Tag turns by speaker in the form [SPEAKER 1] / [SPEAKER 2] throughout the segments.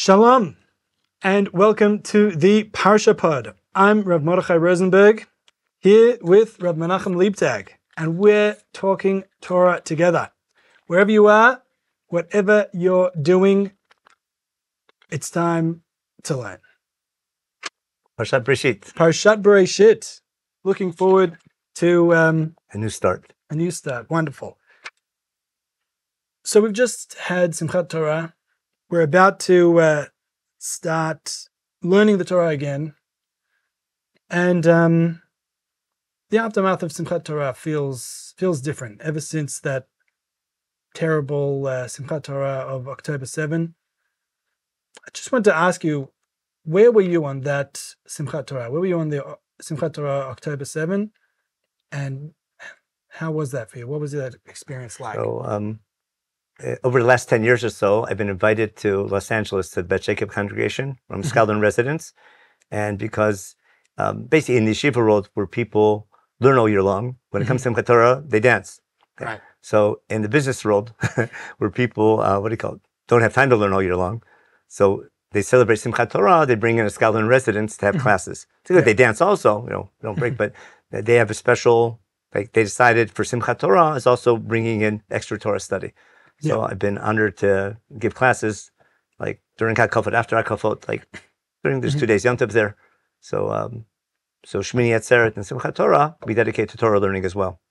[SPEAKER 1] Shalom, and welcome to the Parasha Pod. I'm Rav Mordechai Rosenberg, here with Rav Menachem Leibtag, and we're talking Torah together. Wherever you are, whatever you're doing, it's time to learn.
[SPEAKER 2] Parashat Bereishit.
[SPEAKER 1] Parashat Bereishit. Looking forward to
[SPEAKER 2] A new start.
[SPEAKER 1] a new start. Wonderful. So we've just had Simchat Torah. We're about to start learning the Torah again. And the aftermath of Simchat Torah feels different ever since that terrible Simchat Torah of October 7. I just want to ask you, where were you on that Simchat Torah? Where were you on the Simchat Torah October 7? And how was that for you? What was that experience like?
[SPEAKER 2] So, over the last 10 years or so, I've been invited to Los Angeles to the Bet Jacob congregation from scholar in residence. And because basically in the yeshiva world, where people learn all year long, when it comes to Simchat Torah, they dance.
[SPEAKER 1] Right.
[SPEAKER 2] So in the business world, where people, don't have time to learn all year long, so they celebrate Simchat Torah, they bring in a scholar in residence to have classes. It's good. They dance also, don't break, but they have a special, like they decided for Simchat Torah is also bringing in extra Torah study. So I've been honored to give classes, like during Hakafot, after Hakafot, like during these 2 days Yom Tov there. So, so Shmini Atzeret and Simchat Torah, we dedicate to Torah learning as well.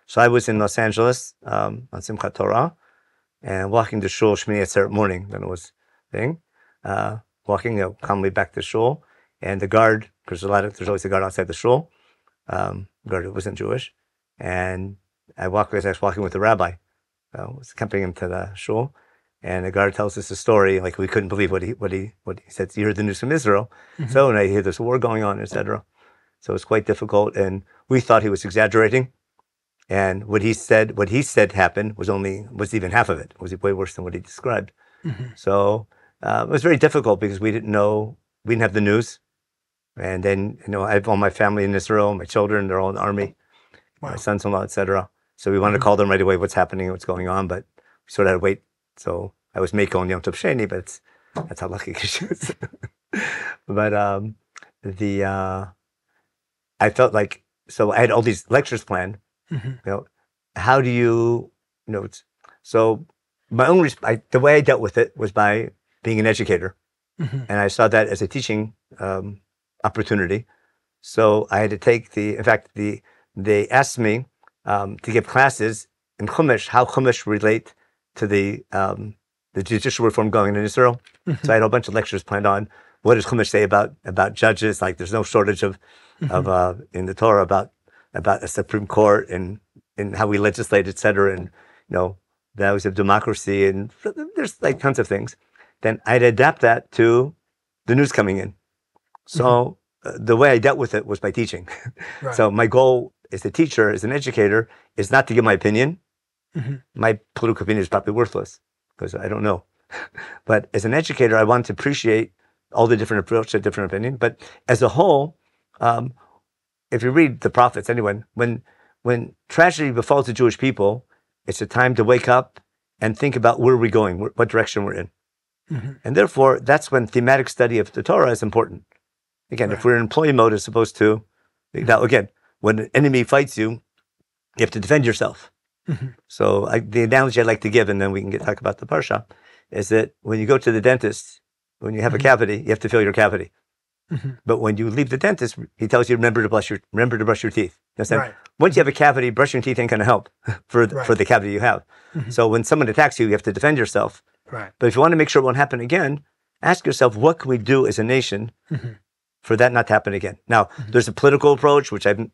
[SPEAKER 2] So I was in Los Angeles on Simchat Torah, and walking to shul Shmini Atzeret morning, then it was thing, walking calmly back to shul, and the guard, because there's always a guard outside the shul, guard who wasn't Jewish, and I was walking with the rabbi. Was accompanying him to the shul, and the guard tells us a story, like we couldn't believe what he said. You heard the news from Israel, so and I hear there's a war going on, etc. So it's quite difficult, and we thought he was exaggerating, and what he said happened was even half of it. It was way worse than what he described. So it was very difficult because we didn't have the news, and then I have all my family in Israel, my children, they're all in the army, my sons-in-law, etc. So we wanted to call them right away, what's happening, what's going on, but we sort of had to wait. So I was Meiko on Yom Tov Sheni, but that's how lucky issues. But I felt like, so I had all these lectures planned. How do you, so my own, the way I dealt with it was by being an educator. And I saw that as a teaching opportunity. So I had to take they asked me, to give classes in Chumash, how Chumash relate to the judicial reform going on in Israel. So I had a bunch of lectures planned on what does Chumash say about judges. Like there's no shortage of in the Torah about a Supreme Court and how we legislate, etc. And values of democracy, and there's like tons of things. Then I'd adapt that to the news coming in. So the way I dealt with it was by teaching. So my goal as a teacher, as an educator, is not to give my opinion. My political opinion is probably worthless because I don't know. But as an educator, I want to appreciate all the different approaches, different opinion. But as a whole, if you read the prophets, anyone, when tragedy befalls the Jewish people, it's a time to wake up and think about where we're going, what direction we're in. And therefore, that's when thematic study of the Torah is important. Again, if we're in employee mode as opposed to, now again, when an enemy fights you, you have to defend yourself. So the analogy I like to give, and then we can talk about the Parsha, is that when you go to the dentist, when you have a cavity, you have to fill your cavity. But when you leave the dentist, he tells you, remember to brush your teeth. Once you have a cavity, brushing your teeth ain't going to help for the cavity you have. So when someone attacks you, you have to defend yourself. But if you want to make sure it won't happen again, ask yourself, what can we do as a nation for that not to happen again? Now, there's a political approach, which a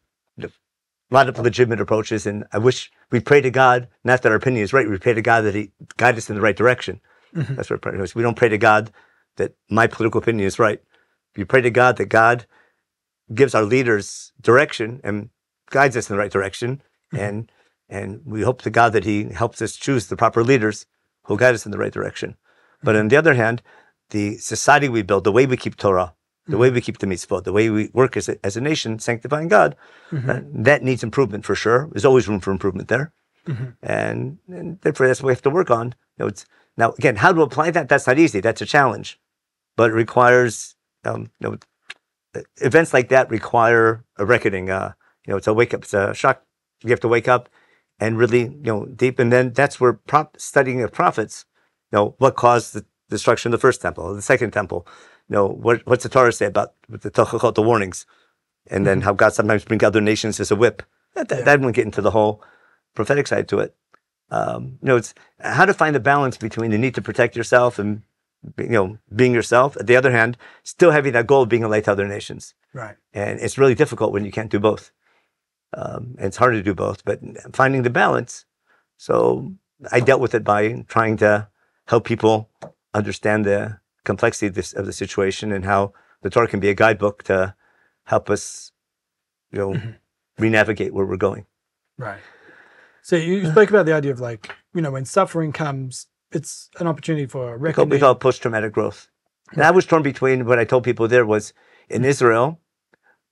[SPEAKER 2] lot of legitimate approaches, and I wish we pray to God, not that our opinion is right, we pray to God that He guide us in the right direction. That's what prayer is. We don't pray to God that my political opinion is right. We pray to God that God gives our leaders direction and guides us in the right direction, and we hope to God that He helps us choose the proper leaders who guide us in the right direction. But on the other hand, the society we build, the way we keep Torah, the way we keep the mitzvot, the way we work as a nation, sanctifying God, that needs improvement for sure. There's always room for improvement there. And therefore, that's what we have to work on. Now, again, how to apply that? That's not easy. That's a challenge. but it requires, events like that require a reckoning. It's a wake up, it's a shock. You have to wake up and really, deep. And then that's where studying of prophets, what caused the destruction of the first temple, the second temple. What's the Torah say about the warnings? And then how God sometimes brings other nations as a whip. That won't get into the whole prophetic side to it. It's how to find the balance between the need to protect yourself and, being yourself. At the other hand, still having that goal of being a light to other nations.
[SPEAKER 1] Right.
[SPEAKER 2] And it's really difficult when you can't do both. And it's hard to do both, but finding the balance. So I dealt with it by trying to help people understand the complexity of the situation and how the Torah can be a guidebook to help us, re-navigate where we're going.
[SPEAKER 1] Right. So you spoke about the idea of when suffering comes, it's an opportunity for reckoning.
[SPEAKER 2] We call it post-traumatic growth. And I was torn between what I told people there was in Israel,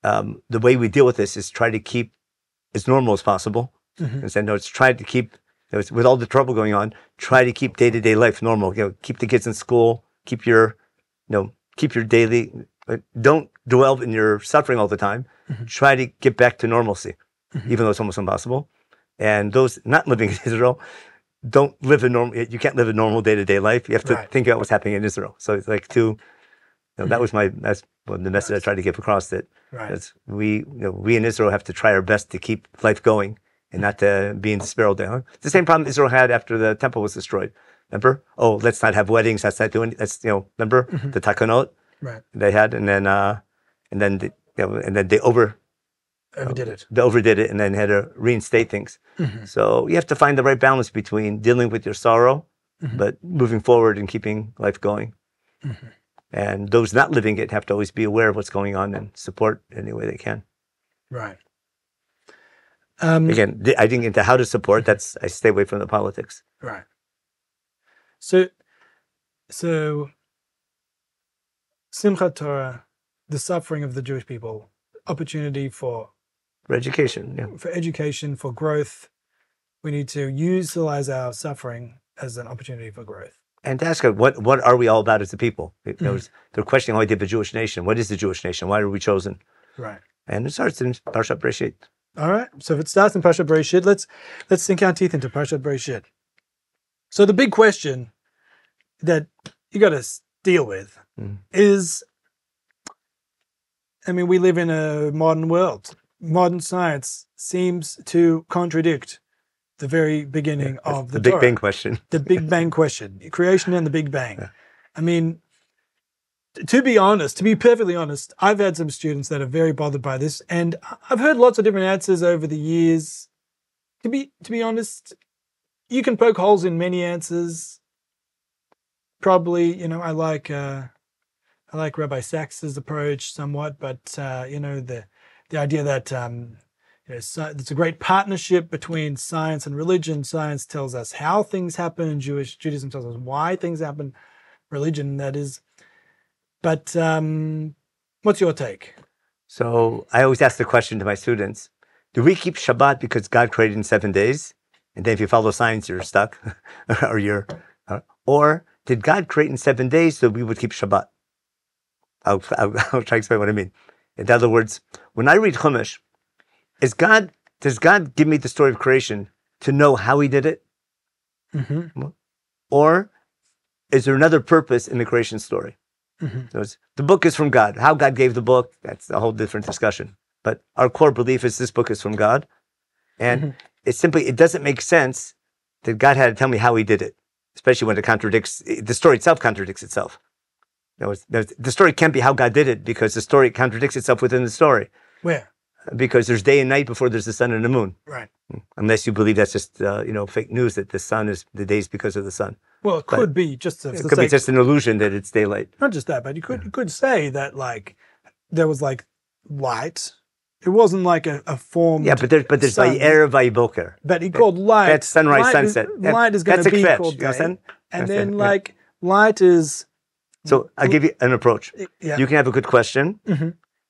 [SPEAKER 2] the way we deal with this is try to keep as normal as possible. And said, no, it's try to keep, with all the trouble going on, try to keep day-to-day life normal. Keep the kids in school, keep your daily, don't dwell in your suffering all the time. Try to get back to normalcy, even though it's almost impossible. And those not living in Israel don't live a normal. You can't live a normal day-to-day life. You have to think about what's happening in Israel. So it's like that was that's the message I tried to give across. That we in Israel have to try our best to keep life going and not to be in despair all day. It's the same problem Israel had after the temple was destroyed. Remember? Oh, let's not have weddings. Let's not do anything. Remember the takanot they had, and then they overdid it. They overdid it, and then had to reinstate things. So you have to find the right balance between dealing with your sorrow, but moving forward and keeping life going. And those not living it have to always be aware of what's going on and support any way they can. Right. Again, I didn't get into how to support. I stay away from the politics.
[SPEAKER 1] Right. So Simchat Torah, the suffering of the Jewish people, opportunity for
[SPEAKER 2] education,
[SPEAKER 1] for education, for growth. We need to utilize our suffering as an opportunity for growth.
[SPEAKER 2] And to ask what are we all about as a people? They're questioning how we did the Jewish nation. What is the Jewish nation? Why were we chosen?
[SPEAKER 1] Right.
[SPEAKER 2] And it starts in Parasha Bereishit.
[SPEAKER 1] All right. So if it starts in Parasha Bereishit, let's sink our teeth into Parasha Bereishit. So the big question that you got to deal with is, we live in a modern world. Modern science seems to contradict the very beginning of the
[SPEAKER 2] Big
[SPEAKER 1] Torah.
[SPEAKER 2] Bang question.
[SPEAKER 1] The Big Bang question. Creation and the Big Bang. To be perfectly honest, I've had some students that are very bothered by this, and I've heard lots of different answers over the years. To be honest, you can poke holes in many answers. Probably, I like Rabbi Sachs's approach somewhat, but the idea that it's a great partnership between science and religion. Science tells us how things happen, and Judaism tells us why things happen. Religion, that is. But what's your take?
[SPEAKER 2] So I always ask the question to my students: do we keep Shabbat because God created in 7 days, and then if you follow science, you're stuck, or did God create in 7 days so we would keep Shabbat? I'll try to explain what I mean. In other words, when I read Chumash, does God give me the story of creation to know how He did it? Or is there another purpose in the creation story? So the book is from God. How God gave the book, that's a whole different discussion. But our core belief is this book is from God. And it doesn't make sense that God had to tell me how He did it, especially when the story itself contradicts itself. The story can't be how God did it because the story contradicts itself within the story.
[SPEAKER 1] Where?
[SPEAKER 2] Because there's day and night before there's the sun and the moon.
[SPEAKER 1] Right.
[SPEAKER 2] Unless you believe that's just fake news that the sun is the days because of the sun.
[SPEAKER 1] Well, it could be just
[SPEAKER 2] it could be just an illusion that it's daylight.
[SPEAKER 1] Not just that, but you could say that there was light. It wasn't like a form.
[SPEAKER 2] Yeah, but there's Vayera Vayiboker.
[SPEAKER 1] But he called light.
[SPEAKER 2] That's sunrise, sunset.
[SPEAKER 1] Light is going to be called day. And then light is.
[SPEAKER 2] So I'll give you an approach. Yeah. You can have a good question,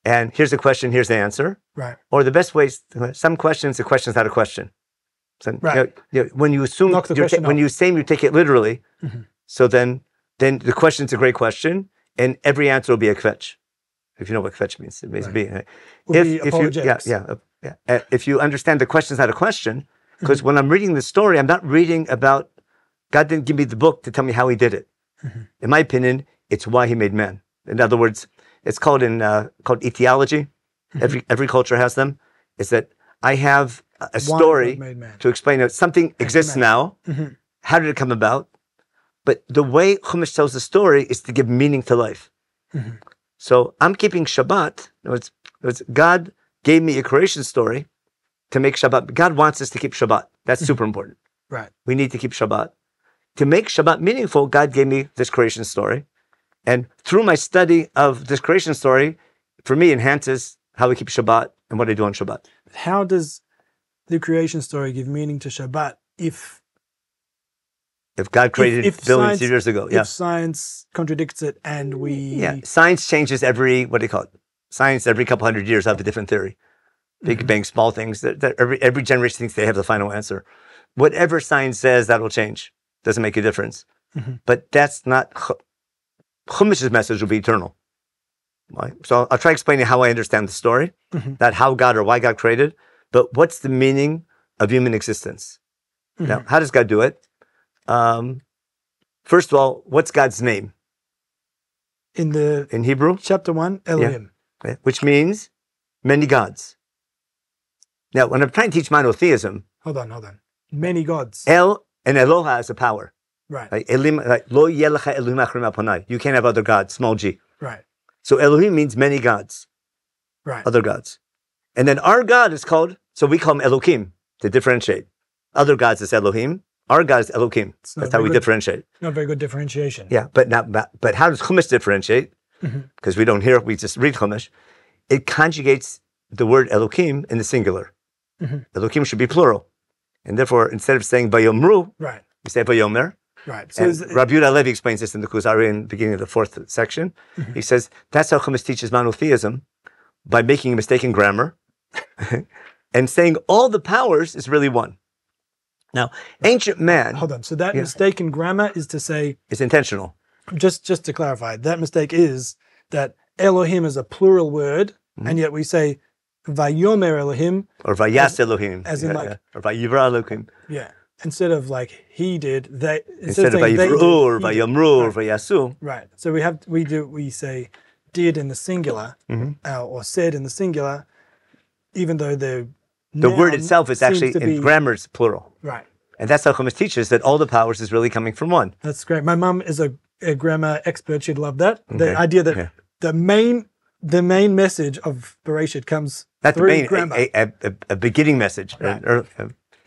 [SPEAKER 2] and here's the question, here's the answer.
[SPEAKER 1] Right.
[SPEAKER 2] Or the best way, some questions, the question's not a question. So,
[SPEAKER 1] right.
[SPEAKER 2] When you assume, when you say you take it literally, so then the question's a great question, and every answer will be a kvetch. If you know what kvetch means, it means be. Right? If you understand the question is not a question, because when I'm reading the story, I'm not reading about, God didn't give me the book to tell me how he did it. In my opinion, it's why he made man. In other words, it's called etiology. Every culture has them. Is that I have a story to explain that something exists now. How did it come about? But the way Chumash tells the story is to give meaning to life. So I'm keeping Shabbat. God gave me a creation story to make Shabbat. God wants us to keep Shabbat. That's super important.
[SPEAKER 1] Right.
[SPEAKER 2] We need to keep Shabbat. To make Shabbat meaningful, God gave me this creation story. And through my study of this creation story, for me, enhances how we keep Shabbat and what I do on Shabbat.
[SPEAKER 1] How does the creation story give meaning to Shabbat if
[SPEAKER 2] God created billions of years ago?
[SPEAKER 1] If science contradicts it and we...
[SPEAKER 2] Yeah, science changes every couple hundred years have a different theory. Big Bang, small things. Every generation thinks they have the final answer. Whatever science says, that will change. Doesn't make a difference. But that's not... Chumash's message will be eternal. Right? So I'll try explaining how I understand the story, not how God or why God created, but what's the meaning of human existence. Now, how does God do it? First of all, what's God's name? In Hebrew?
[SPEAKER 1] Chapter 1, Elohim.
[SPEAKER 2] Yeah. Which means many gods. Now, when I'm trying to teach monotheism...
[SPEAKER 1] Hold on. Many gods.
[SPEAKER 2] El and Eloha is a power.
[SPEAKER 1] Right.
[SPEAKER 2] Lo yelecha Elohim achrim aponai. You can't have other gods, small g.
[SPEAKER 1] Right.
[SPEAKER 2] So Elohim means many gods.
[SPEAKER 1] Right.
[SPEAKER 2] Other gods. And then our God is called, so we call him Elohim to differentiate. Other gods is Elohim. Our God is Elohim. That's how we differentiate.
[SPEAKER 1] Not very good differentiation.
[SPEAKER 2] Yeah, but how does Chumash differentiate? Because we don't hear, we just read Chumash. It conjugates the word Elohim in the singular. Elohim should be plural. And therefore, instead of saying Vayomru, we say Vayomer.
[SPEAKER 1] Right.
[SPEAKER 2] So Rabbi Yehuda Levi explains this in the Kuzari in the beginning of the 4th section. He says, that's how Chumash teaches monotheism, by making a mistake in grammar and saying all the powers is really one. Now, ancient man...
[SPEAKER 1] Hold on. So that mistake in grammar is to say...
[SPEAKER 2] It's intentional.
[SPEAKER 1] Just to clarify, that mistake is that Elohim is a plural word, and yet we say Vayomer Elohim.
[SPEAKER 2] Or Vayas Elohim.
[SPEAKER 1] As in like...
[SPEAKER 2] Or Vayivra Elohim.
[SPEAKER 1] Yeah. Instead of like he did, they...
[SPEAKER 2] Instead of Vayivru or Vayomru or Vayasu.
[SPEAKER 1] Right. So we say did in the singular, or said in the singular, even though the
[SPEAKER 2] word itself is actually, in grammar, it's plural.
[SPEAKER 1] Right.
[SPEAKER 2] And that's how Chumash teaches that all the powers is really coming from one.
[SPEAKER 1] That's great. My mum is a grammar expert. She'd love that. The idea that the main message of Bereishit comes through grammar.
[SPEAKER 2] A beginning message.
[SPEAKER 1] Right.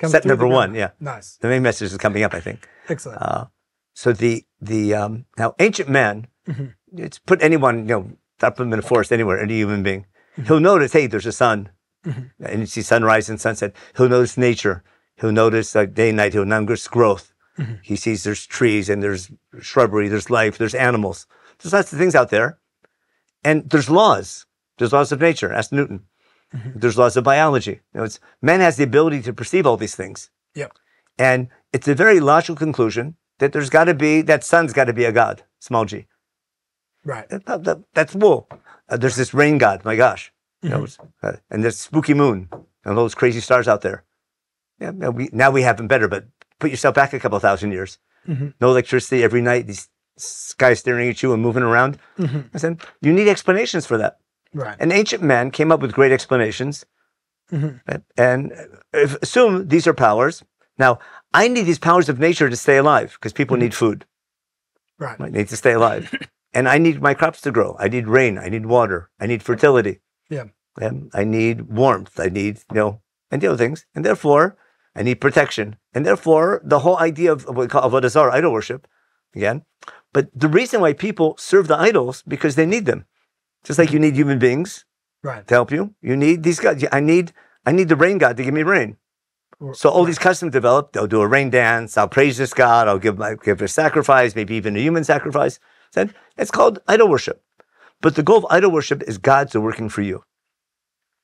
[SPEAKER 2] Step number one,
[SPEAKER 1] Nice.
[SPEAKER 2] The main message is coming up, I think.
[SPEAKER 1] Excellent.
[SPEAKER 2] So now ancient man, it's put anyone, drop him in a forest anywhere, any human being, he'll notice, hey, there's a sun, and you see sunrise and sunset. He'll notice nature. He'll notice day and night. He'll notice growth. He sees there's trees and there's shrubbery, there's life, there's animals. There's lots of things out there. And there's laws. There's laws of nature. Ask Newton. There's laws of biology. Man has the ability to perceive all these things.
[SPEAKER 1] Yep.
[SPEAKER 2] And it's a very logical conclusion that that sun's got to be a god, small g.
[SPEAKER 1] Right.
[SPEAKER 2] That's wool. There's this rain god, my gosh. And there's spooky moon and those crazy stars out there. Yeah, now we have them better, but put yourself back a couple thousand years. No electricity every night, these skies staring at you and moving around. I said, you need explanations for that.
[SPEAKER 1] Right.
[SPEAKER 2] An ancient man came up with great explanations and assume these are powers. Now, I need these powers of nature to stay alive because people need food.
[SPEAKER 1] Right.
[SPEAKER 2] I need to stay alive. And I need my crops to grow. I need rain. I need water. I need fertility.
[SPEAKER 1] Yeah.
[SPEAKER 2] I need warmth. I need, and the other things. And therefore, I need protection. And therefore, the whole idea of what we call avodah zarah, idol worship, again. But the reason why people serve the idols, because they need them. Just like you need human beings to help you. You need these gods. I need the rain god to give me rain. So all these customs develop. They'll do a rain dance. I'll praise this god. I'll give a sacrifice, maybe even a human sacrifice. It's called idol worship. But the goal of idol worship is gods are working for you.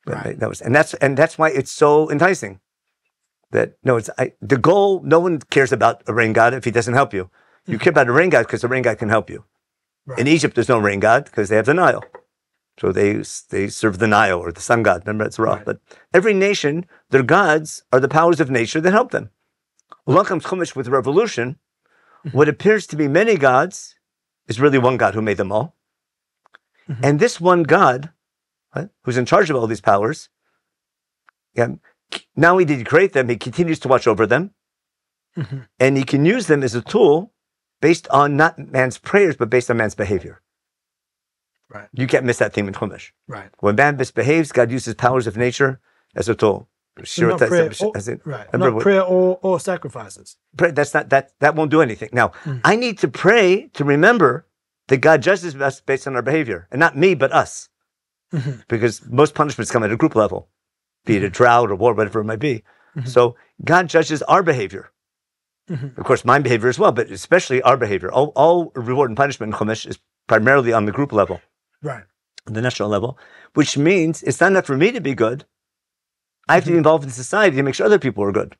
[SPEAKER 1] Right.
[SPEAKER 2] That's why it's so enticing. The goal. No one cares about a rain god if he doesn't help you. You care about a rain god because the rain god can help you.
[SPEAKER 1] Right.
[SPEAKER 2] In Egypt, there's no rain god because they have the Nile. So they serve the Nile or the sun god. Remember, it's Ra.
[SPEAKER 1] Right.
[SPEAKER 2] But every nation, their gods are the powers of nature that help them. Along comes Chumash with revolution. What appears to be many gods is really one God who made them all. And this one God, right, who's in charge of all these powers, not only did he create them, he continues to watch over them. And he can use them as a tool based on not man's prayers, but based on man's behavior.
[SPEAKER 1] Right.
[SPEAKER 2] You can't miss that theme in Chumash.
[SPEAKER 1] Right.
[SPEAKER 2] When man misbehaves, God uses powers of nature as a tool.
[SPEAKER 1] So not prayer, not prayer or sacrifices.
[SPEAKER 2] Pray, that won't do anything. Now, I need to pray to remember that God judges us based on our behavior, and not me, but us. Because most punishments come at a group level, be it a drought or war, whatever it might be. So God judges our behavior. Of course, my behavior as well, but especially our behavior. All reward and punishment in Chumash is primarily on the group level.
[SPEAKER 1] Right.
[SPEAKER 2] The national level, which means it's not enough for me to be good. I have to be involved in society to make sure other people are good.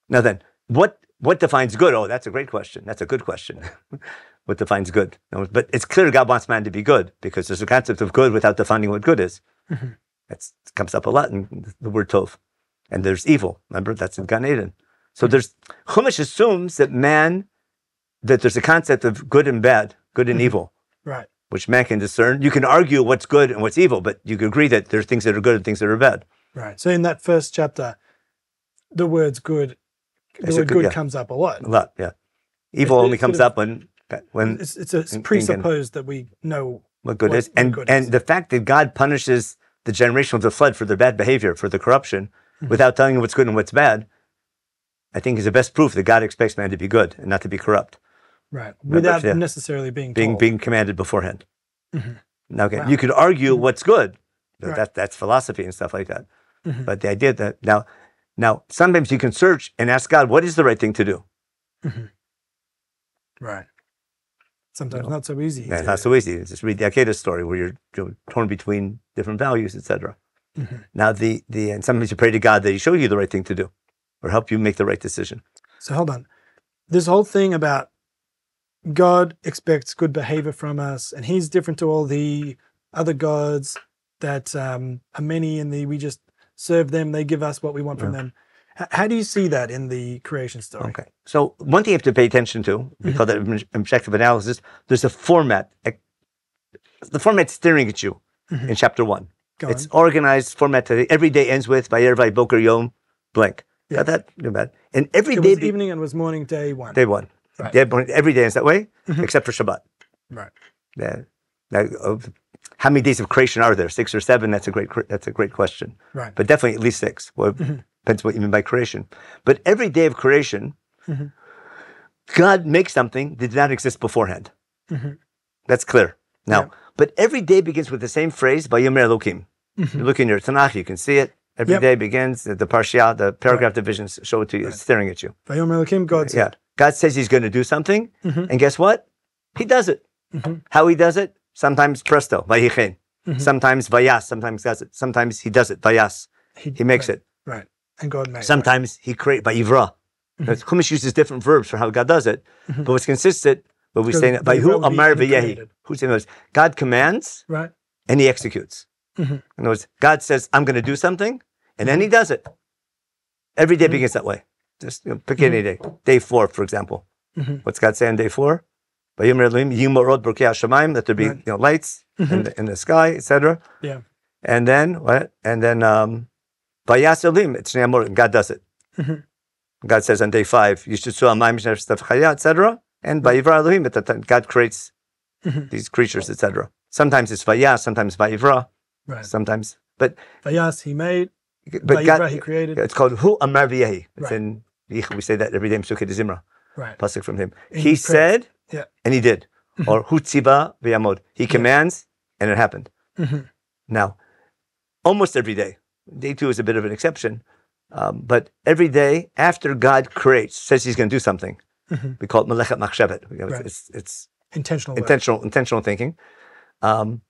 [SPEAKER 2] Now then, what defines good? Oh, that's a great question. That's a good question. What defines good? No, but it's clear God wants man to be good because there's a concept of good without defining what good is. That comes up a lot in the word tov. And there's evil. Remember, that's in Gan Eden. So Chumash assumes that there's a concept of good and bad, good and evil.
[SPEAKER 1] Right.
[SPEAKER 2] Which man can discern. You can argue what's good and what's evil, but you can agree that there's things that are good and things that are bad.
[SPEAKER 1] Right. So in that first chapter, the word good comes up a lot.
[SPEAKER 2] A lot, yeah. Evil only comes up when
[SPEAKER 1] it's presupposed that we know
[SPEAKER 2] what good is. And the fact that God punishes the generation of the flood for their bad behavior, for the corruption, without telling you what's good and what's bad, I think is the best proof that God expects man to be good and not to be corrupt.
[SPEAKER 1] Right, without necessarily being
[SPEAKER 2] commanded beforehand. Now, again, you could argue what's good. That's philosophy and stuff like that. But the idea that now sometimes you can search and ask God, what is the right thing to do?
[SPEAKER 1] Right. Sometimes not so easy.
[SPEAKER 2] Yeah, it's not so easy. Just read the Akedah story where you're torn between different values, etc. Now, and sometimes you pray to God that He show you the right thing to do, or help you make the right decision.
[SPEAKER 1] So hold on, this whole thing about God expects good behavior from us, and He's different to all the other gods that are many, and we just serve them. They give us what we want from them. How do you see that in the creation story? Okay,
[SPEAKER 2] so one thing you have to pay attention to, we call that objective analysis. There's a format. The format's staring at you in chapter 1. It's organized format today. Every day ends with Vayer Boker Yom blank. Got that? And every day
[SPEAKER 1] was evening and was morning, day 1.
[SPEAKER 2] Day 1. Right. Every day is that way, except for Shabbat.
[SPEAKER 1] Right.
[SPEAKER 2] Now, how many days of creation are there? 6 or 7? That's a great question.
[SPEAKER 1] Right.
[SPEAKER 2] But definitely at least 6. Well, depends what you mean by creation. But every day of creation, God makes something that did not exist beforehand. That's clear. Now, but every day begins with the same phrase, Vayomer Elokim. You look in your Tanakh, you can see it. Every day begins, the Parasha, the paragraph divisions show it to you, it's staring at you.
[SPEAKER 1] Vayomer Elokim, God said.
[SPEAKER 2] God says He's going to do something, and guess what? He does it. How He does it? Sometimes presto, vayichen. Sometimes vayas, sometimes does it. Sometimes He does it, vayas. He makes it.
[SPEAKER 1] Right. And God makes it.
[SPEAKER 2] Sometimes He creates, vayivra. Chumash uses different verbs for how God does it, but what's consistent, what we say, vayhu amar v'yehi. Who's saying those? God commands, and He executes. In other words, God says, I'm going to do something, and then He does it. Every day begins that way. Just pick any day. Day 4, for example. What's God say on day 4? Let there be lights in the sky, etc.
[SPEAKER 1] Yeah.
[SPEAKER 2] And then what? And then God does it. God says on day 5, you should etc. And God creates these creatures, etc. Sometimes it's vayas, sometimes vayivra.
[SPEAKER 1] Right.
[SPEAKER 2] Sometimes, but
[SPEAKER 1] vayas He made. But God, He created.
[SPEAKER 2] It's called Hu Amar V'yehi. It's in we say that every day in Sukkot Zimra.
[SPEAKER 1] Right.
[SPEAKER 2] Pasuk from him. He said, and He did. Or Hu Tziva V'yamod. He commands, and it happened. Now, almost every day. Day 2 is a bit of an exception, but every day after God creates, says He's going to do something. We call it Melechet Machshevet. It's intentional thinking, and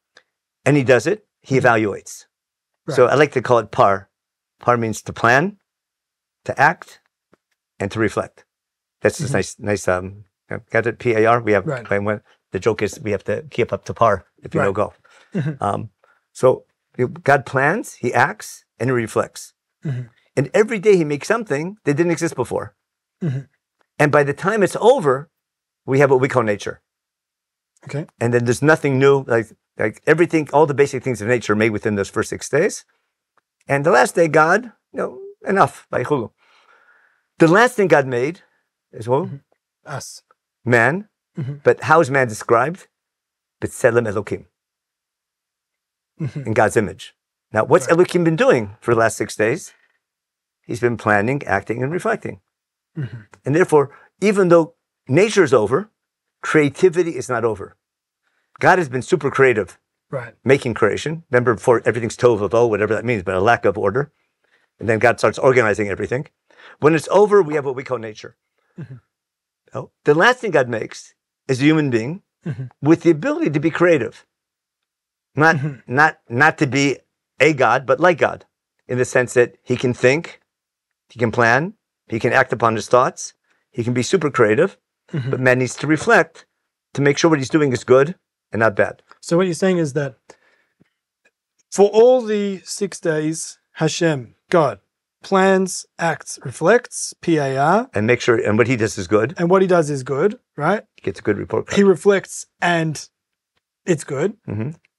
[SPEAKER 2] He does it. He evaluates. So I like to call it par. Par means to plan, to act, and to reflect. That's just nice Got it? PAR. We have
[SPEAKER 1] Right.
[SPEAKER 2] the joke is we have to keep up to par if you
[SPEAKER 1] Right.
[SPEAKER 2] know go. So God plans, He acts, and He reflects. And every day He makes something that didn't exist before. And by the time it's over, we have what we call nature.
[SPEAKER 1] Okay.
[SPEAKER 2] And then there's nothing new, like everything, all the basic things of nature are made within those first 6 days. And the last day, God, enough. The last thing God made is
[SPEAKER 1] Us.
[SPEAKER 2] man. But how is man described? B'tselem Elokim. In God's image. Now, what's Elokim been doing for the last 6 days? He's been planning, acting, and reflecting. And therefore, even though nature is over, creativity is not over. God has been super creative, making creation. Remember, before everything's tohu vavohu, whatever that means, but a lack of order. And then God starts organizing everything. When it's over, we have what we call nature. The last thing God makes is a human being with the ability to be creative. Not to be a God, but like God, in the sense that he can think, he can plan, he can act upon his thoughts, he can be super creative, but man needs to reflect to make sure what he's doing is good and not bad.
[SPEAKER 1] So what you're saying is that for all the 6 days, Hashem, God, plans, acts, reflects, PAR.
[SPEAKER 2] And make sure, and what he does is good.
[SPEAKER 1] And what he does is good, right?
[SPEAKER 2] He gets a good report card.
[SPEAKER 1] He reflects and it's good.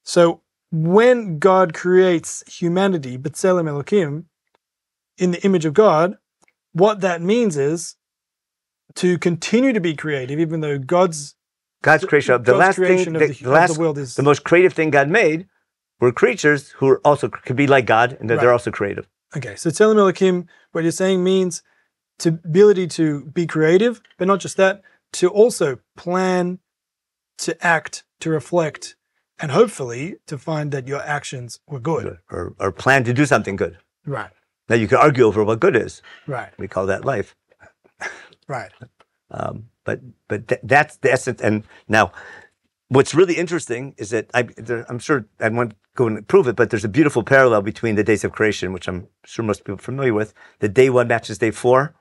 [SPEAKER 1] So when God creates humanity, B'Tselem Elokim, in the image of God, what that means is to continue to be creative, even though God's creation of the world is
[SPEAKER 2] the most creative thing God made. Were creatures who are also could be like God, and that they're also creative.
[SPEAKER 1] Okay, so Tselem Elokim, what you're saying means to ability to be creative, but not just that, to also plan, to act, to reflect, and hopefully to find that your actions were good.
[SPEAKER 2] Or plan to do something good.
[SPEAKER 1] Right.
[SPEAKER 2] Now you can argue over what good is.
[SPEAKER 1] Right.
[SPEAKER 2] We call that life.
[SPEAKER 1] Right.
[SPEAKER 2] But that's the essence. And now, what's really interesting is that I'm sure I won't go and prove it, but there's a beautiful parallel between the days of creation, which I'm sure most people are familiar with. The day 1 matches day 4,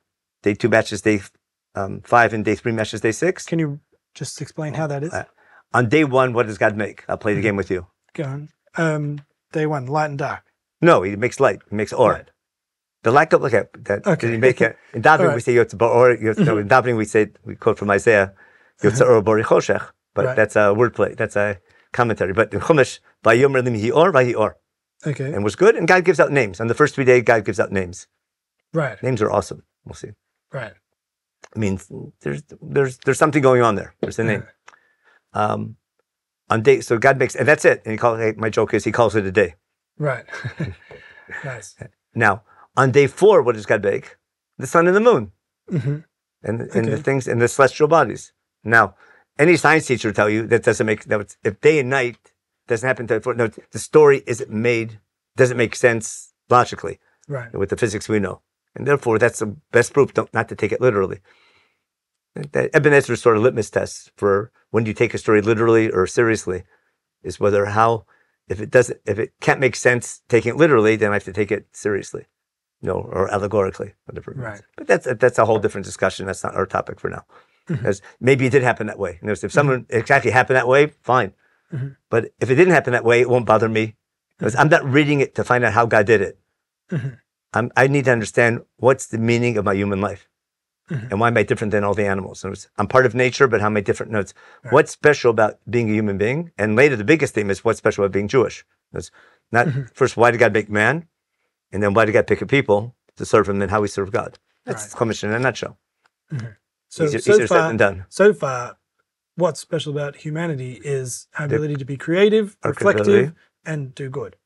[SPEAKER 2] day 2 matches day 5, and day 3 matches day 6.
[SPEAKER 1] Can you just explain how that is?
[SPEAKER 2] On day 1, what does God make? I'll play the game with you.
[SPEAKER 1] Go on. Day 1, light and dark.
[SPEAKER 2] No, he makes light. He makes or. Right. The lack of that you make it. In davening we say Yotze Ba'or. In davening we quote from Isaiah, Yotze Or Bori Choshech. But that's a wordplay. That's a commentary. But in Chumash, Vayomer Lim Hior, Vayior.
[SPEAKER 1] Okay.
[SPEAKER 2] And was good. And God gives out names. On the first 3 days, God gives out names.
[SPEAKER 1] Right.
[SPEAKER 2] Names are awesome. We'll see.
[SPEAKER 1] Right.
[SPEAKER 2] I mean, there's something going on there. There's a name. On day, so God makes, and that's it. And my joke is he calls it a day.
[SPEAKER 1] Right. Nice.
[SPEAKER 2] Now, on day 4, what does God make? The sun and the moon. And the things, and the celestial bodies. Now, any science teacher will tell you that doesn't make, if day and night doesn't happen the story doesn't make sense logically.
[SPEAKER 1] Right.
[SPEAKER 2] With the physics we know. And therefore, that's the best proof not to take it literally. Ibn Ezra's sort of litmus test for when you take a story literally or seriously is if it can't make sense taking it literally, then I have to take it seriously. Or allegorically, whatever it means. But that's a whole different discussion. That's not our topic for now. Because maybe it did happen that way. If someone exactly happened that way, fine. But if it didn't happen that way, it won't bother me. Because I'm not reading it to find out how God did it. I need to understand what's the meaning of my human life. And why am I different than all the animals? I'm part of nature, but how am I different? No, it's what's special about being a human being? And later, the biggest theme is what's special about being Jewish. It's not first, why did God make man? And then why did God pick a people to serve him and how we serve God? That's Chumash in a nutshell. Easier said than done.
[SPEAKER 1] So far, what's special about humanity is our ability to be creative, reflective, and do good.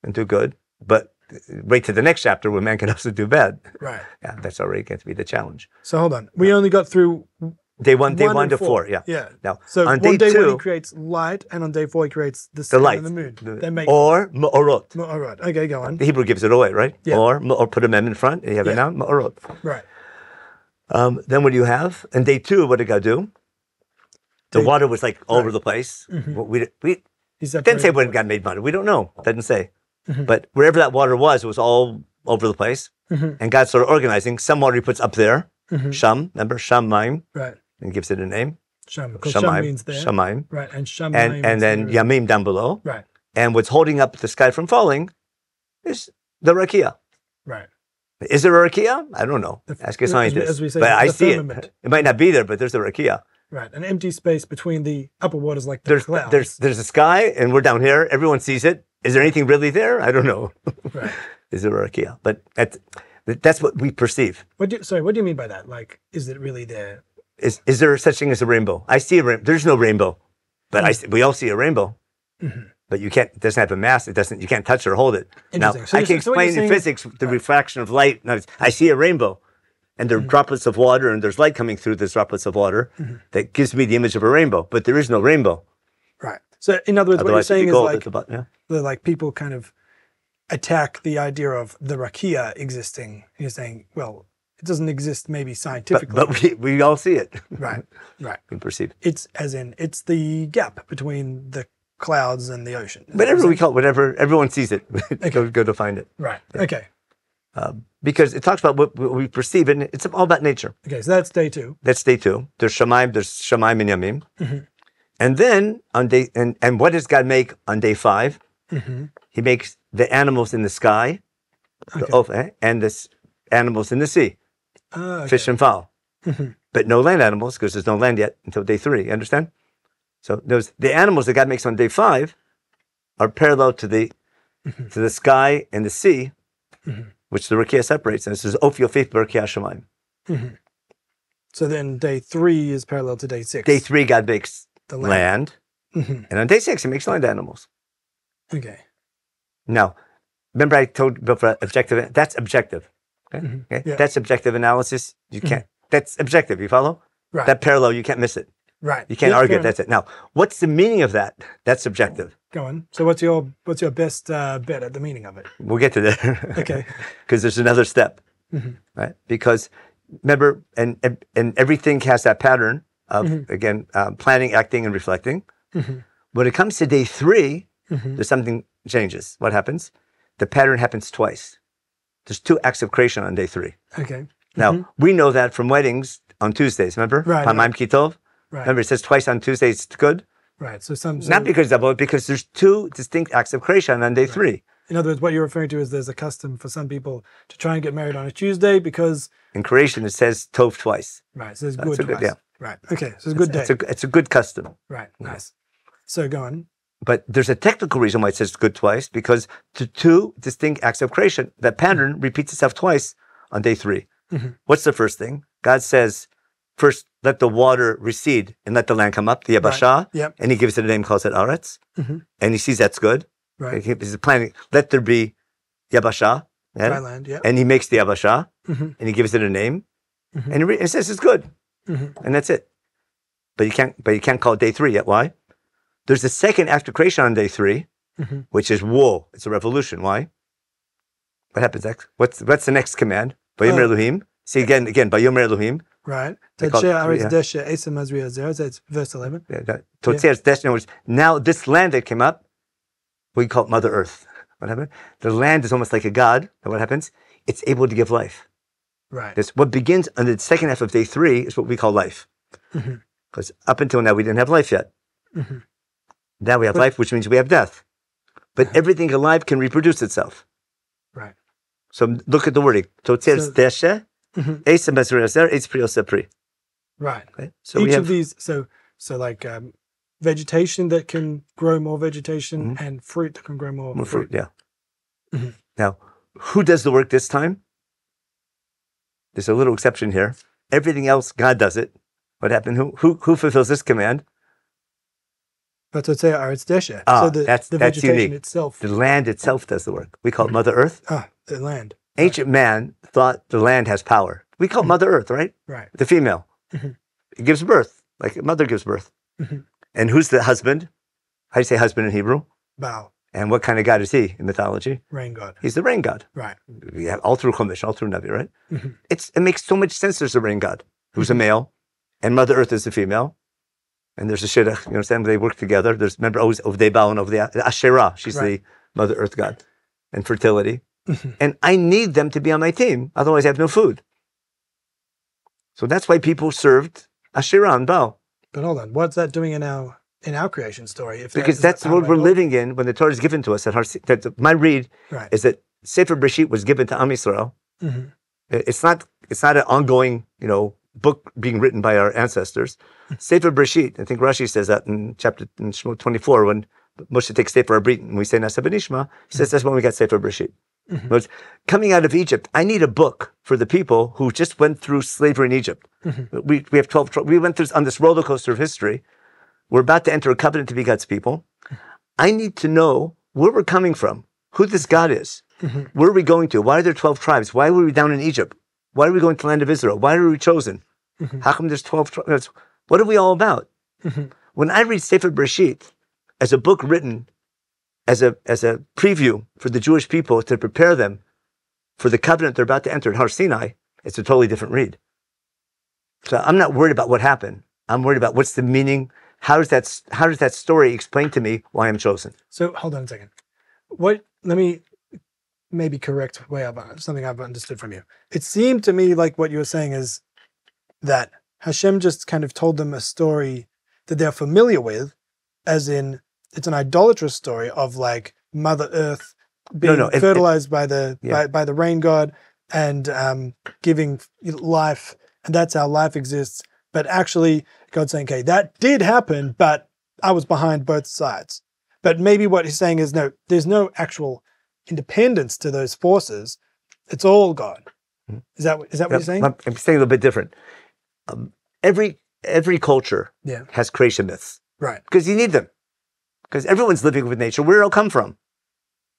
[SPEAKER 2] But wait to the next chapter where man can also do bad.
[SPEAKER 1] Right.
[SPEAKER 2] Yeah, that's already going to be the challenge.
[SPEAKER 1] So hold on. We only got through
[SPEAKER 2] day 1 to 4. Yeah.
[SPEAKER 1] Yeah.
[SPEAKER 2] Now,
[SPEAKER 1] so
[SPEAKER 2] on
[SPEAKER 1] day 2,
[SPEAKER 2] 2,
[SPEAKER 1] he creates light, and on day 4, he creates the sun
[SPEAKER 2] light,
[SPEAKER 1] and the moon.
[SPEAKER 2] They make or ma'orot.
[SPEAKER 1] Ma'orot. Okay, go on.
[SPEAKER 2] The Hebrew gives it away, right?
[SPEAKER 1] Yeah.
[SPEAKER 2] Or put a mem in front, and you have it now, ma'orot.
[SPEAKER 1] Right.
[SPEAKER 2] Then what do you have? On day 2, what did God do? The water was like all over the place. We didn't say when God made water. We don't know. It doesn't say. But wherever that water was, it was all over the place. And God started organizing. Some water he puts up there. Sham, remember? Sham Maim.
[SPEAKER 1] Right.
[SPEAKER 2] And gives it a name.
[SPEAKER 1] Sham, because Sham means there.
[SPEAKER 2] Shamayim.
[SPEAKER 1] Right, and Shamayim.
[SPEAKER 2] And then Yamim down below.
[SPEAKER 1] Right.
[SPEAKER 2] And what's holding up the sky from falling is the Rakia.
[SPEAKER 1] Right.
[SPEAKER 2] Is there a Rakia? I don't know. Ask a scientist.
[SPEAKER 1] As we say,
[SPEAKER 2] but I see
[SPEAKER 1] firmament.
[SPEAKER 2] it. It might not be there, but there's a Rakia.
[SPEAKER 1] Right, an empty space between the upper waters like the clouds.
[SPEAKER 2] There's a sky, and we're down here. Everyone sees it. Is there anything really there? I don't know.
[SPEAKER 1] Right.
[SPEAKER 2] Is there a Rakia? But that's what we perceive.
[SPEAKER 1] What do you mean by that? Like, is it really there?
[SPEAKER 2] Is there such thing as a rainbow? I see a rainbow. There's no rainbow, but we all see a rainbow. Mm-hmm. But you can't. It doesn't have a mass. It doesn't. You can't touch or hold it. Now I can explain in physics the refraction of light. Now, I see a rainbow, and there are droplets of water, and there's light coming through those droplets of water that gives me the image of a rainbow. But there is no rainbow.
[SPEAKER 1] Right. So in other words, what you're saying is like
[SPEAKER 2] like
[SPEAKER 1] people kind of attack the idea of the rakia existing. You're saying, well, it doesn't exist maybe scientifically.
[SPEAKER 2] But we all see it.
[SPEAKER 1] Right. Right.
[SPEAKER 2] We perceive it.
[SPEAKER 1] It's as in it's the gap between the clouds and the ocean.
[SPEAKER 2] Whatever we call it, whatever, everyone sees it. Okay. go to find it.
[SPEAKER 1] Right. Yeah. Okay.
[SPEAKER 2] Because it talks about what we perceive, and it's all about nature.
[SPEAKER 1] Okay, so that's day 2.
[SPEAKER 2] That's day 2. There's Shamayim and Yamim. Mm-hmm. And then on day, and what does God make on day 5? Mm-hmm. He makes the animals in the sky, and the animals in the sea, fish and fowl. Mm-hmm. But no land animals, because there's no land yet until day 3. You understand? So the animals that God makes on day 5 are parallel to the sky and the sea, which the Rakia separates. And this is Ophio Faith Rakia Shamayim.
[SPEAKER 1] So then day 3 is parallel to day 6.
[SPEAKER 2] Day 3, God makes the land. And on day 6, he makes land animals.
[SPEAKER 1] Okay.
[SPEAKER 2] Now, remember I told you about objective. That's objective. Okay? Okay? Yeah. That's objective analysis. You can't. That's objective. You follow?
[SPEAKER 1] Right.
[SPEAKER 2] That parallel, you can't miss it.
[SPEAKER 1] Right.
[SPEAKER 2] You can't argue it. That's it. Now, what's the meaning of that? That's subjective.
[SPEAKER 1] Go on. So what's your best bet at the meaning of it?
[SPEAKER 2] We'll get to that.
[SPEAKER 1] Okay.
[SPEAKER 2] Because there's another step, right? Because remember, and everything has that pattern of, again, planning, acting, and reflecting. When it comes to day 3, there's something changes. What happens? The pattern happens twice. There's 2 acts of creation on day 3.
[SPEAKER 1] Okay.
[SPEAKER 2] Now, we know that from weddings on Tuesdays, remember?
[SPEAKER 1] Right.
[SPEAKER 2] Pamaim Kitov.
[SPEAKER 1] Right.
[SPEAKER 2] Remember, it says twice on Tuesdays, it's good.
[SPEAKER 1] Right.
[SPEAKER 2] Not because double, because there's 2 distinct acts of creation on day 3.
[SPEAKER 1] In other words, what you're referring to is there's a custom for some people to try and get married on a Tuesday because
[SPEAKER 2] in creation it says tov twice.
[SPEAKER 1] Right. So it's good twice.
[SPEAKER 2] Yeah.
[SPEAKER 1] Right. Okay. So it's a good day.
[SPEAKER 2] It's a good custom.
[SPEAKER 1] Right. Nice. So go on.
[SPEAKER 2] But there's a technical reason why it says good twice, because the 2 distinct acts of creation, that pattern repeats itself twice on day 3. What's the first thing? God says, first, let the water recede and let the land come up, the Yabashah.
[SPEAKER 1] Right. Yep.
[SPEAKER 2] And he gives it a name, calls it Aretz. And he sees that's good.
[SPEAKER 1] Right.
[SPEAKER 2] He's planning, let there be Yabashah.
[SPEAKER 1] Dry land, yeah.
[SPEAKER 2] And he makes the Yabashah, and he gives it a name. And it says it's good. And that's it. But you can't call it day 3 yet. Why? There's a second act of creation on day 3, which is woe. It's a revolution. Why? What happens next? What's the next command? Vayomer Elohim. See again, Vayomer Elohim.
[SPEAKER 1] Right. That's verse 11.
[SPEAKER 2] Now this land that came up, we call it Mother Earth. What happened? The land is almost like a god. And what happens? It's able to give life.
[SPEAKER 1] Right.
[SPEAKER 2] What begins on the second half of day 3 is what we call life. Because up until now we didn't have life yet. Now we have life, which means we have death. But everything alive can reproduce itself.
[SPEAKER 1] Right.
[SPEAKER 2] So look at the wording. Right. Okay? So
[SPEAKER 1] each of these, so like vegetation that can grow more vegetation and fruit that can grow more fruit.
[SPEAKER 2] Yeah. Now, who does the work this time? There's a little exception here. Everything else, God does it. What happened? Who fulfills this command?
[SPEAKER 1] That's what say Desha.
[SPEAKER 2] So
[SPEAKER 1] that's vegetation
[SPEAKER 2] unique.
[SPEAKER 1] itself.
[SPEAKER 2] The land itself does the work. We call it Mother Earth.
[SPEAKER 1] The land.
[SPEAKER 2] Ancient man thought the land has power. We call it Mother Earth, right?
[SPEAKER 1] Right.
[SPEAKER 2] The female. It gives birth, like a mother gives birth. And who's the husband? How do you say husband in Hebrew?
[SPEAKER 1] Baal.
[SPEAKER 2] And what kind of god is he in mythology?
[SPEAKER 1] Rain god.
[SPEAKER 2] He's the rain god.
[SPEAKER 1] Right.
[SPEAKER 2] We have all through Chumash, all through Navi, right? It makes so much sense. There's a rain god who's a male, and Mother Earth is the female. And there's a shidduch, you understand? They work together. There's, remember, always Ovdei Baal and Ovdei Asherah. She's the Mother Earth god, and fertility. And I need them to be on my team. Otherwise, I have no food. So that's why people served Asherah and Baal.
[SPEAKER 1] But hold on, what's that doing in our creation story?
[SPEAKER 2] Because that's what we're living in when the Torah is given to us. My read is that Sefer Bereishit was given to Am Yisrael. Mm-hmm. It's not an ongoing, book being written by our ancestors. Sefer Bereishit, I think Rashi says that in Shemot 24, when Moshe takes Sefer Abrit and we say Nasa B'nishma, he says that's when we got Sefer Bereishit. Mm-hmm. Coming out of Egypt, I need a book for the people who just went through slavery in Egypt. Mm-hmm. We have 12. We went through on this roller coaster of history. We're about to enter a covenant to be God's people. I need to know where we're coming from, who this God is, where are we going to? Why are there 12 tribes? Why were we down in Egypt? Why are we going to the land of Israel? Why are we chosen? How come there's 12 tribes? What are we all about? When I read Sefer Bereishit as a book written as a preview for the Jewish people to prepare them for the covenant they're about to enter at Har Sinai, it's a totally different read. So I'm not worried about what happened. I'm worried about what's the meaning. How does that story explain to me why I'm chosen? So
[SPEAKER 1] hold on a second. Let me maybe correct something I've understood from you. It seemed to me like what you were saying is that Hashem just kind of told them a story that they're familiar with, as in it's an idolatrous story of like Mother Earth being fertilized by the rain god and giving life, and that's how life exists. But actually, God's saying, okay, that did happen, but I was behind both sides. But maybe what he's saying is, no, there's no actual independence to those forces. It's all God. Is that what you're saying?
[SPEAKER 2] I'm saying a little bit different. Every culture has creation myths.
[SPEAKER 1] Right.
[SPEAKER 2] Because you need them. Because everyone's living with nature. Where did it all come from?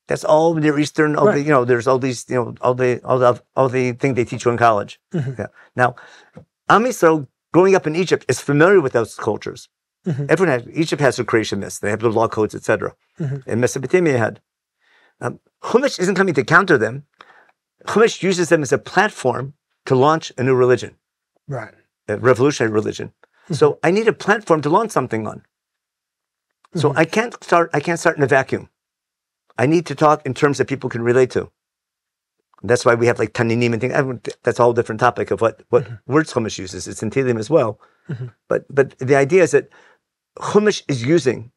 [SPEAKER 2] That's all Near Eastern, there's all these, all the thing they teach you in college. Mm-hmm. Yeah. Now, Am Yisrael growing up in Egypt is familiar with those cultures. Mm-hmm. Egypt has their creation myths. They have their law codes, etc. Mm-hmm. And Mesopotamia had. Chumash isn't coming to counter them. Chumash uses them as a platform to launch a new religion.
[SPEAKER 1] Right.
[SPEAKER 2] A revolutionary religion. Mm-hmm. So I need a platform to launch something on. So I can't start in a vacuum. I need to talk in terms that people can relate to. That's why we have like Taninim and things. That's a whole different topic of what words Chumash uses. It's in Tehillim as well. Mm-hmm. But the idea is that Chumash is using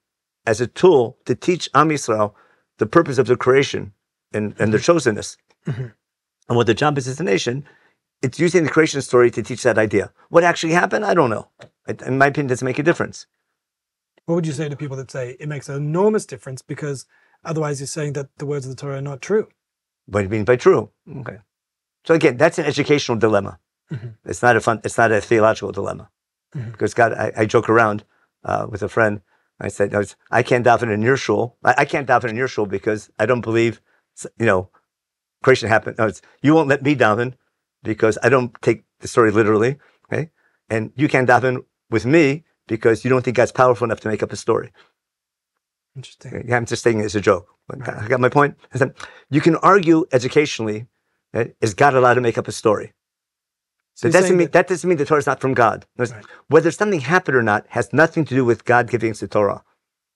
[SPEAKER 2] as a tool to teach Am Yisrael the purpose of their creation and their chosenness. Mm-hmm. And what the job is as a nation, it's using the creation story to teach that idea. What actually happened, I don't know. In my opinion, it doesn't make a difference.
[SPEAKER 1] What would you say to people that say it makes an enormous difference because otherwise you're saying that the words of the Torah are not true?
[SPEAKER 2] What do you mean by true? Okay. So again, that's an educational dilemma. Mm-hmm. It's not a theological dilemma. Mm-hmm. Because God, I joke around with a friend. I said, I can't daven in your shul. I can't daven in your shul because I don't believe, creation happened. No, you won't let me daven because I don't take the story literally. Okay. And you can't daven with me because you don't think God's powerful enough to make up a story.
[SPEAKER 1] Interesting.
[SPEAKER 2] Okay? I'm just saying it as a joke. Right. I got my point. You can argue educationally, is God allowed to make up a story? So that doesn't mean the Torah is not from God. Right. Whether something happened or not has nothing to do with God giving us the Torah.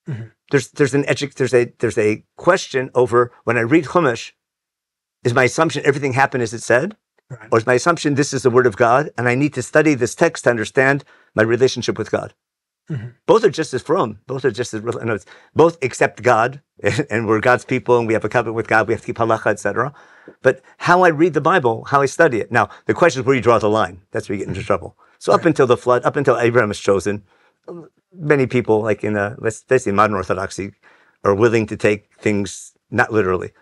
[SPEAKER 2] Mm-hmm. There's a question over when I read Chumash, is my assumption everything happened as it said? Right. Or is my assumption this is the word of God and I need to study this text to understand my relationship with God? Mm-hmm. Both are just as from. Both are just as real. Both accept God and we're God's people and we have a covenant with God. We have to keep halacha, etc. But how I read the Bible, how I study it. Now, the question is where you draw the line. That's where you get into trouble. So up until the flood, up until Abraham was chosen, many people, like let's say modern Orthodoxy, are willing to take things not literally.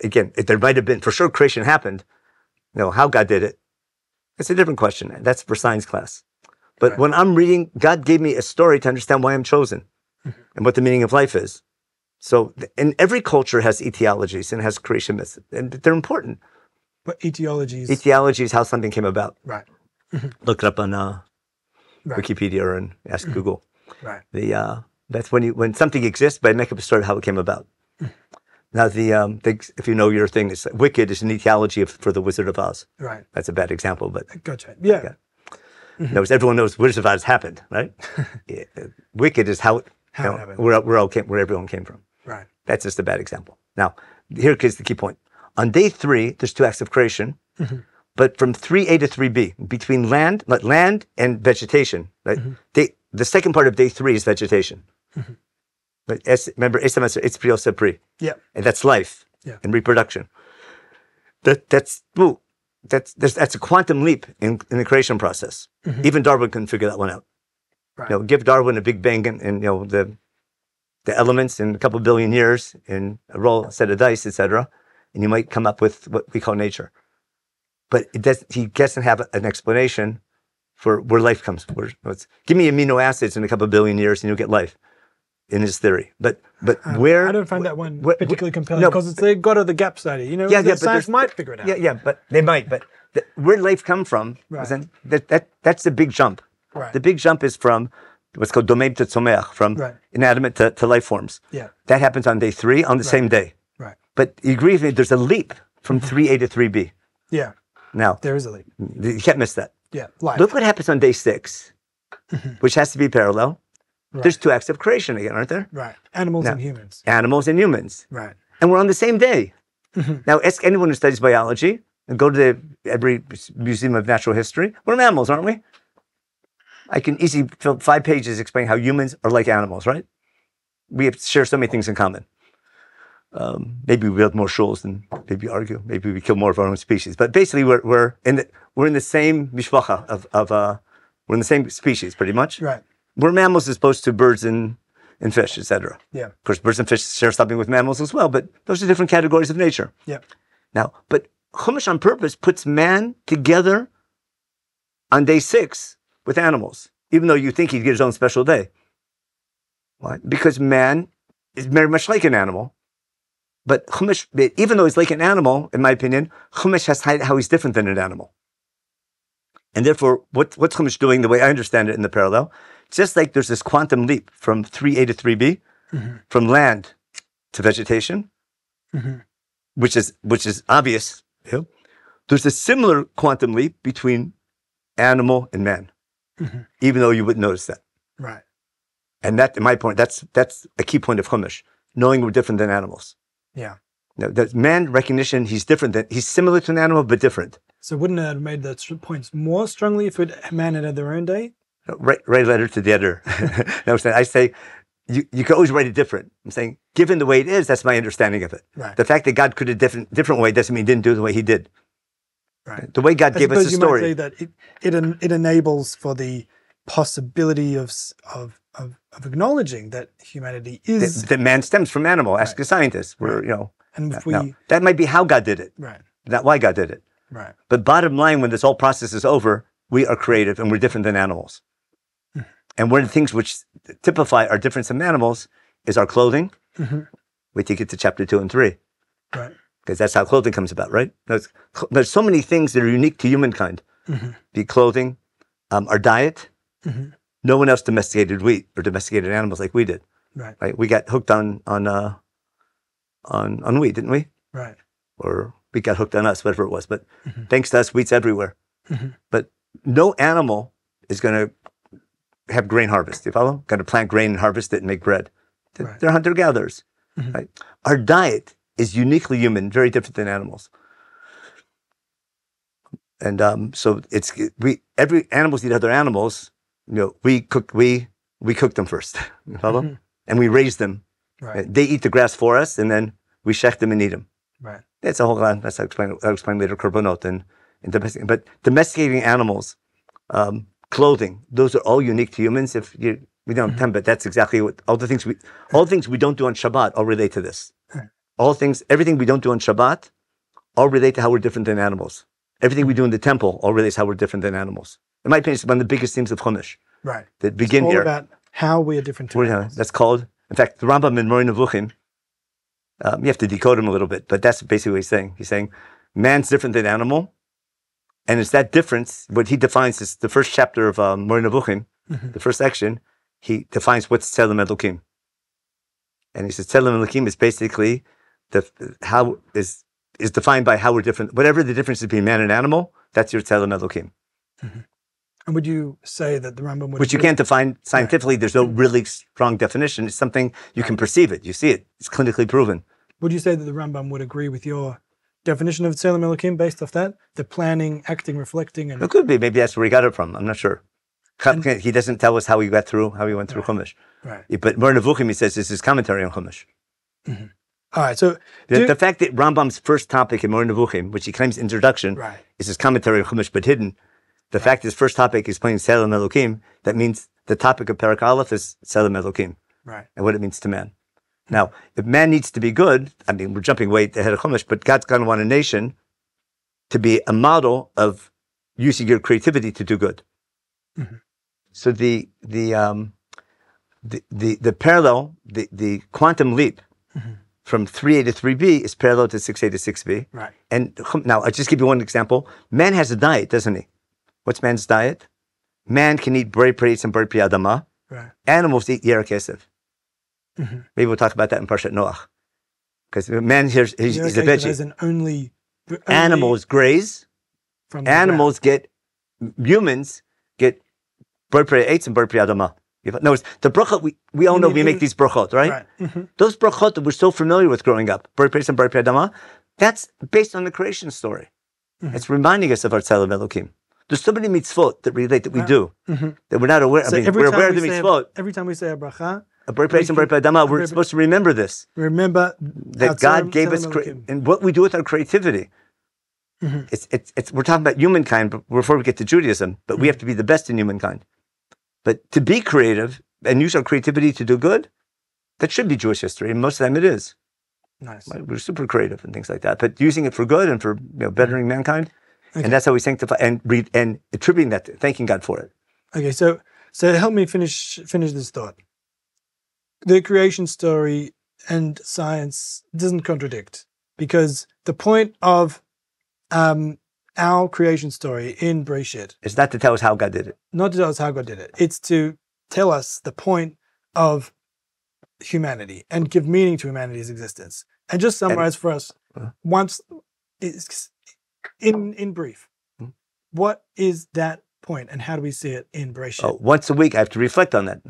[SPEAKER 2] Again, if there might have been, for sure creation happened. How God did it, it's a different question. That's for science class. But when I'm reading, God gave me a story to understand why I'm chosen and what the meaning of life is. So, and every culture has etiologies and has creation myths, and they're important.
[SPEAKER 1] But etiologies?
[SPEAKER 2] Etiology is how something came about.
[SPEAKER 1] Right.
[SPEAKER 2] Look it up on Wikipedia and ask Google.
[SPEAKER 1] Right.
[SPEAKER 2] That's when something exists, but I make up a story of how it came about. Now, if you know your thing, it's wicked is an etiology for the Wizard of Oz.
[SPEAKER 1] Right.
[SPEAKER 2] That's a bad example, but
[SPEAKER 1] gotcha. Yeah.
[SPEAKER 2] Everyone knows Wizard of Oz happened, right? Wicked is how it happened. Where everyone came from.
[SPEAKER 1] Right.
[SPEAKER 2] That's just a bad example. Now, here is the key point. On day 3, there's 2 acts of creation. Mm-hmm. But from 3A to 3B, between land and vegetation, right? The second part of day 3 is vegetation. But remember, it's pri.
[SPEAKER 1] Yeah.
[SPEAKER 2] And that's life and reproduction. That's a quantum leap in the creation process. Even Darwin couldn't figure that one out.
[SPEAKER 1] Right.
[SPEAKER 2] Give Darwin a big bang and the elements in a couple billion years in a set of dice, etc., and you might come up with what we call nature. But he doesn't have an explanation for where life comes from. Give me amino acids in a couple billion years and you'll get life, in his theory. But where...
[SPEAKER 1] I don't find that one particularly compelling because it's the God of the gap study. Science might figure it out.
[SPEAKER 2] Yeah, but they might. But where life come from, that's the big jump.
[SPEAKER 1] Right.
[SPEAKER 2] The big jump is from what's called domain to tzomeach, from inanimate to life forms.
[SPEAKER 1] Yeah.
[SPEAKER 2] That happens on day 3, on the same day.
[SPEAKER 1] Right.
[SPEAKER 2] But you agree with me, there's a leap from 3A to 3B.
[SPEAKER 1] Yeah.
[SPEAKER 2] Now,
[SPEAKER 1] there is a leap.
[SPEAKER 2] You can't miss that.
[SPEAKER 1] Yeah. Life.
[SPEAKER 2] Look what happens on day 6, which has to be parallel. Right. There's 2 acts of creation again, aren't there?
[SPEAKER 1] Right. Animals and humans.
[SPEAKER 2] Animals and humans.
[SPEAKER 1] Right.
[SPEAKER 2] And we're on the same day. Now, ask anyone who studies biology and go to every museum of natural history. We're mammals, aren't we? I can easily fill 5 pages explaining how humans are like animals, right? We share so many things in common. Maybe we build more shuls and maybe argue. Maybe we kill more of our own species. But basically, we're in the same mishpacha we're in the same species, pretty much.
[SPEAKER 1] Right.
[SPEAKER 2] We're mammals as opposed to birds and fish, etc.
[SPEAKER 1] Yeah.
[SPEAKER 2] Of course, birds and fish share something with mammals as well, but those are different categories of nature.
[SPEAKER 1] Yeah.
[SPEAKER 2] Now, but Chumash on purpose puts man together on day 6 with animals, even though you think he'd get his own special day. Why? Because man is very much like an animal. But Chumash, even though he's like an animal, in my opinion, Chumash has highlighted how he's different than an animal. And therefore, what's Chumash doing, the way I understand it in the parallel, just like there's this quantum leap from 3A to 3B, from land to vegetation, which is obvious. There's a similar quantum leap between animal and man, even though you wouldn't notice that.
[SPEAKER 1] Right.
[SPEAKER 2] And that, in my point, that's a key point of Chumash, knowing we're different than animals.
[SPEAKER 1] Yeah.
[SPEAKER 2] Now, that man recognition, he's similar to an animal, but different.
[SPEAKER 1] So wouldn't it have made the points more strongly if man had their own day?
[SPEAKER 2] Write a letter to the editor. No, I say, you can always write it different. I'm saying, given the way it is, that's my understanding of it.
[SPEAKER 1] Right.
[SPEAKER 2] The fact that God could have different way doesn't mean he didn't do it the way he did.
[SPEAKER 1] Right.
[SPEAKER 2] The way God gave us the story.
[SPEAKER 1] You might say that it enables for the possibility of acknowledging that humanity is...
[SPEAKER 2] That man stems from animal. Ask a scientist.
[SPEAKER 1] And if
[SPEAKER 2] that might be how God did it.
[SPEAKER 1] Right.
[SPEAKER 2] Not why God did it.
[SPEAKER 1] Right.
[SPEAKER 2] But bottom line, when this whole process is over, we are creative and we're different than animals. And one of the things which typify our difference from animals is our clothing. Wait till you get to chapter 2 and 3.
[SPEAKER 1] Right.
[SPEAKER 2] Because that's how clothing comes about, right? There's so many things that are unique to humankind. The clothing, our diet. No one else domesticated wheat or domesticated animals like we did. Right? We got hooked on wheat, didn't we?
[SPEAKER 1] Right.
[SPEAKER 2] Or we got hooked on us, whatever it was. But thanks to us, wheat's everywhere. But no animal is going to have grain harvest. You follow? Going to plant grain and harvest it and make bread. They're hunter-gatherers. Right? Our diet is uniquely human, very different than animals. And so animals eat other animals. We cook them first. You follow? And we raise them.
[SPEAKER 1] Right.
[SPEAKER 2] They eat the grass for us, and then we shech them and eat them.
[SPEAKER 1] Right.
[SPEAKER 2] That's a whole lot. That's I'll explain later. Korbanot and domesticating. But domesticating animals, clothing, those are all unique to humans. We don't have time, but that's exactly what all the things we don't do on Shabbat all relate to this. Everything we don't do on Shabbat, all relate to how we're different than animals. Everything we do in the temple all relates to how we're different than animals. In my opinion, it's one of the biggest themes of Chumash.
[SPEAKER 1] Right.
[SPEAKER 2] That begin
[SPEAKER 1] it's all
[SPEAKER 2] here.
[SPEAKER 1] About how we are different to animals.
[SPEAKER 2] That's called, in fact, the Rambam in Moreh Nevuchim, you have to decode him a little bit, but that's basically what he's saying. He's saying man's different than animal, and it's that difference. What he defines is the first chapter of Moreh Nevuchim, the first section. He defines what's Tzelem Elokim, and he says Tzelem Elokim is basically how is defined by how we're different. Whatever the difference is between man and animal, that's your Tzelem Elokim.
[SPEAKER 1] And would you say that the Rambam would...
[SPEAKER 2] Which you can't define scientifically. Right. There's no really strong definition. It's something you can perceive it. You see it. It's clinically proven.
[SPEAKER 1] Would you say that the Rambam would agree with your definition of Tzelem Elokim based off that? The planning, acting, reflecting, and
[SPEAKER 2] It could be. Maybe that's where he got it from. I'm not sure. He doesn't tell us how he went through Chumash.
[SPEAKER 1] Right.
[SPEAKER 2] But Mor Nevuchim, he says, is his commentary on Chumash.
[SPEAKER 1] Mm-hmm. All right. So
[SPEAKER 2] the fact that Rambam's first topic in Mor Nevuchim, which he claims introduction, is his commentary on Chumash, but hidden. The fact his first topic is playing Tzelem Elokim, that means the topic of Perek Aleph is Tzelem Elokim, and what it means to man. Now, if man needs to be good, I mean, we're jumping way ahead of Chumash, but God's going to want a nation to be a model of using your creativity to do good. Mm-hmm. So the parallel, the quantum leap from 3a to 3b is parallel to 6a to 6b.
[SPEAKER 1] Right.
[SPEAKER 2] And now, I'll just give you one example. Man has a diet, doesn't he? What's man's diet? Man can eat bori prates and bori pri adama.
[SPEAKER 1] Right.
[SPEAKER 2] Animals eat yerek kesef. Mm-hmm. Maybe we'll talk about that in Parashat Noach. Because man here, he's a veggie.
[SPEAKER 1] Only
[SPEAKER 2] animals graze. Animals get, humans get bori pri eitz and bori pri adama. No, the brachot, we all know we make these brachot, right? Mm-hmm. Those brachot that we're so familiar with growing up, bori prates and bori pri adama, that's based on the creation story. Mm-hmm. It's reminding us of our Tzelem Elokim. There's so many mitzvot that relate that we do that we're not aware. So we're aware of the mitzvot.
[SPEAKER 1] Every time we say a bracha,
[SPEAKER 2] a bori prates and bori pri adama, we're supposed to remember this.
[SPEAKER 1] Remember
[SPEAKER 2] that God gave us and what we do with our creativity. Mm-hmm. It's we're talking about humankind before we get to Judaism, but we have to be the best in humankind. But to be creative and use our creativity to do good, that should be Jewish history, and most of the time it is.
[SPEAKER 1] Nice.
[SPEAKER 2] Right? We're super creative and things like that, but using it for good and for bettering mankind, and that's how we sanctify and read and attributing that, thanking God for it.
[SPEAKER 1] Okay, so help me finish this thought. The creation story and science doesn't contradict, because the point of our creation story in Bereishit,
[SPEAKER 2] it's not to tell us how God did it.
[SPEAKER 1] Not to tell us how God did it. It's to tell us the point of humanity and give meaning to humanity's existence. And just summarize for us once, in brief, what is that point and how do we see it in Bereishit?
[SPEAKER 2] Once a week, I have to reflect on that.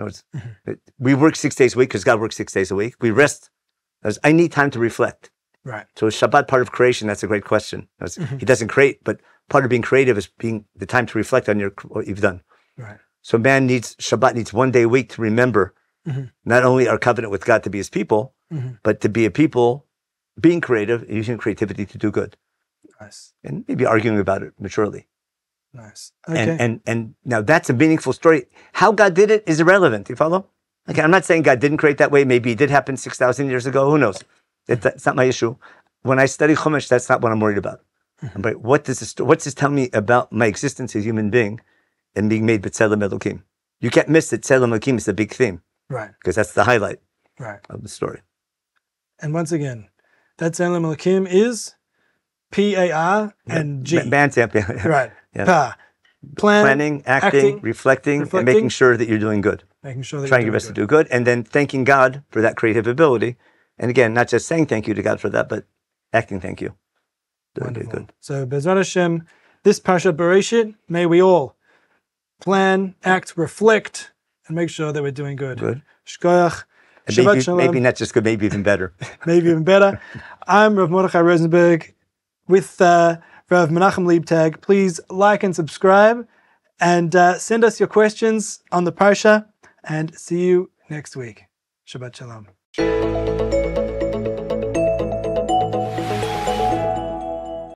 [SPEAKER 2] We work 6 days a week because God works 6 days a week. We rest. I need time to reflect.
[SPEAKER 1] Right.
[SPEAKER 2] So is Shabbat part of creation? That's a great question. He doesn't create, but part of being creative is being the time to reflect on what you've done.
[SPEAKER 1] Right.
[SPEAKER 2] So Shabbat needs 1 day a week to remember not only our covenant with God to be his people, but to be a people being creative and using creativity to do good.
[SPEAKER 1] Nice.
[SPEAKER 2] And maybe arguing about it maturely.
[SPEAKER 1] Nice. Okay.
[SPEAKER 2] And now that's a meaningful story. How God did it is irrelevant. You follow? Okay, I'm not saying God didn't create that way. Maybe it did happen 6,000 years ago. Who knows? It's not my issue. When I study Chumash, that's not what I'm worried about. But what's this tell me about my existence as a human being and being made b'Tzelem Elokim? You can't miss that Tzelem Elokim is the big theme.
[SPEAKER 1] Right.
[SPEAKER 2] Because that's the highlight
[SPEAKER 1] of
[SPEAKER 2] the story.
[SPEAKER 1] And once again, that Tzelem Elokim is P-A-R and G.
[SPEAKER 2] Band champion.
[SPEAKER 1] Right.
[SPEAKER 2] Yeah.
[SPEAKER 1] Pa.
[SPEAKER 2] Planning, acting, reflecting, and making sure that you're doing good.
[SPEAKER 1] Making sure that
[SPEAKER 2] trying your best to do good, and then thanking God for that creative ability. And again, not just saying thank you to God for that, but acting thank you.
[SPEAKER 1] Wonderful. Good. So, Bezrat Hashem, this Parashat Bereishit, may we all plan, act, reflect, and make sure that we're doing good.
[SPEAKER 2] Good.
[SPEAKER 1] Shkoyach. Shabbat Shalom.
[SPEAKER 2] Maybe not just good, maybe even better.
[SPEAKER 1] Maybe even better. I'm Rav Mordechai Rosenberg with Rav Menachem Leibtag. Please like and subscribe and send us your questions on the Parasha, and see you next week. Shabbat Shalom.